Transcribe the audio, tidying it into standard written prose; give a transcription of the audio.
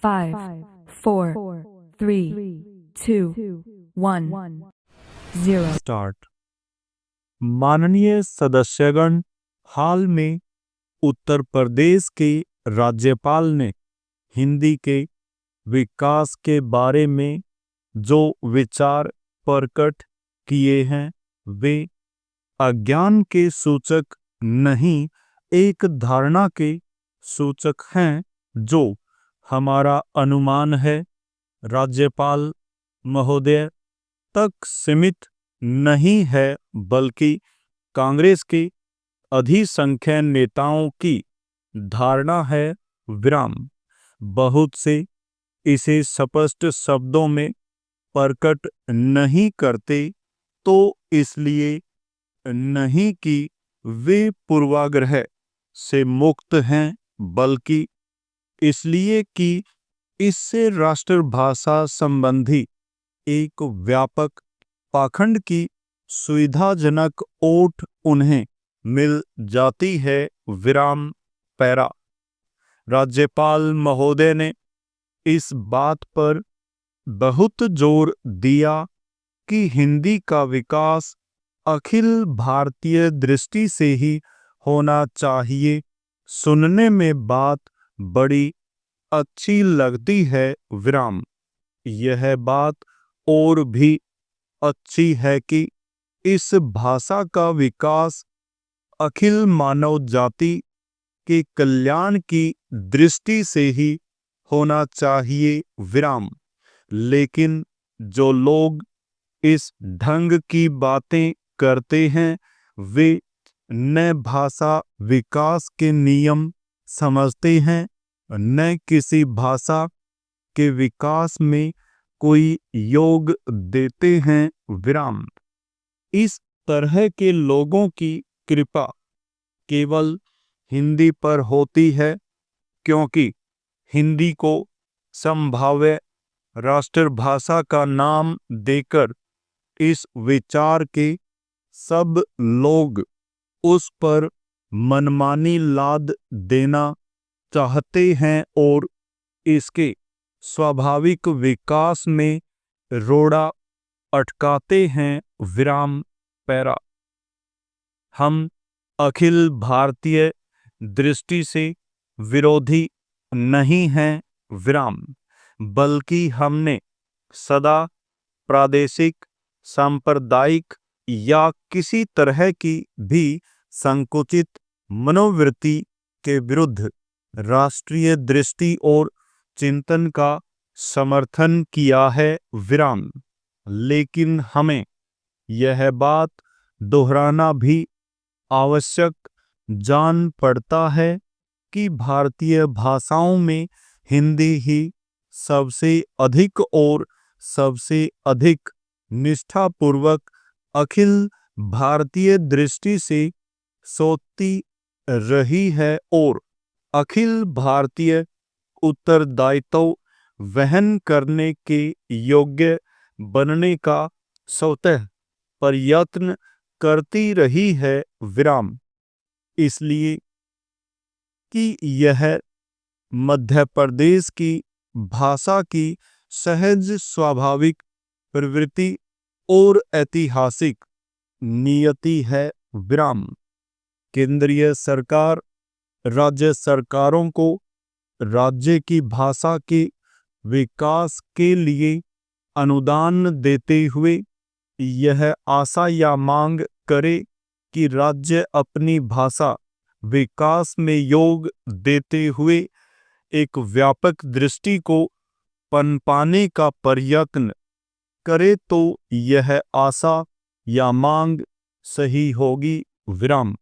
5, 4, 3, 2, 1, 0. Start. माननीय सदस्यगण, हाल में उत्तर प्रदेश के राज्यपाल ने हिंदी के विकास के बारे में जो विचार प्रकट किए हैं वे अज्ञान के सूचक नहीं, एक धारणा के सूचक हैं जो हमारा अनुमान है राज्यपाल महोदय तक सीमित नहीं है, बल्कि कांग्रेस के अधिसंख्यक नेताओं की धारणा है। विराम। बहुत से इसे स्पष्ट शब्दों में प्रकट नहीं करते, तो इसलिए नहीं कि वे पूर्वाग्रह से मुक्त हैं, बल्कि इसलिए कि इससे राष्ट्रभाषा संबंधी एक व्यापक पाखंड की सुविधाजनक ओट उन्हें मिल जाती है। विराम। पैरा। राज्यपाल महोदय ने इस बात पर बहुत जोर दिया कि हिंदी का विकास अखिल भारतीय दृष्टि से ही होना चाहिए। सुनने में बात बड़ी अच्छी लगती है। विराम। यह बात और भी अच्छी है कि इस भाषा का विकास अखिल मानव जाति के कल्याण की दृष्टि से ही होना चाहिए। विराम। लेकिन जो लोग इस ढंग की बातें करते हैं वे न भाषा विकास के नियम समझते हैं, न किसी भाषा के विकास में कोई योग देते हैं। विराम। इस तरह के लोगों की कृपा केवल हिंदी पर होती है, क्योंकि हिंदी को संभाव्य राष्ट्रभाषा का नाम देकर इस विचार के सब लोग उस पर मनमानी लाद देना चाहते हैं और इसके स्वाभाविक विकास में रोड़ा अटकाते हैं। विराम। पैरा। हम अखिल भारतीय दृष्टि से विरोधी नहीं हैं। विराम। बल्कि हमने सदा प्रादेशिक, सांप्रदायिक या किसी तरह की भी संकुचित मनोवृत्ति के विरुद्ध राष्ट्रीय दृष्टि और चिंतन का समर्थन किया है। विराम। लेकिन हमें यह बात दोहराना भी आवश्यक जान पड़ता है कि भारतीय भाषाओं में हिंदी ही सबसे अधिक और सबसे अधिक निष्ठापूर्वक अखिल भारतीय दृष्टि से सोचती रही है और अखिल भारतीय उत्तरदायित्व वहन करने के योग्य बनने का स्वतः प्रयत्न करती रही है। विराम। इसलिए कि यह मध्य प्रदेश की भाषा की सहज स्वाभाविक प्रवृत्ति और ऐतिहासिक नियति है। विराम। केंद्रीय सरकार राज्य सरकारों को राज्य की भाषा के विकास के लिए अनुदान देते हुए यह आशा या मांग करे कि राज्य अपनी भाषा विकास में योग देते हुए एक व्यापक दृष्टि को पनपाने का प्रयत्न करे, तो यह आशा या मांग सही होगी। विराम।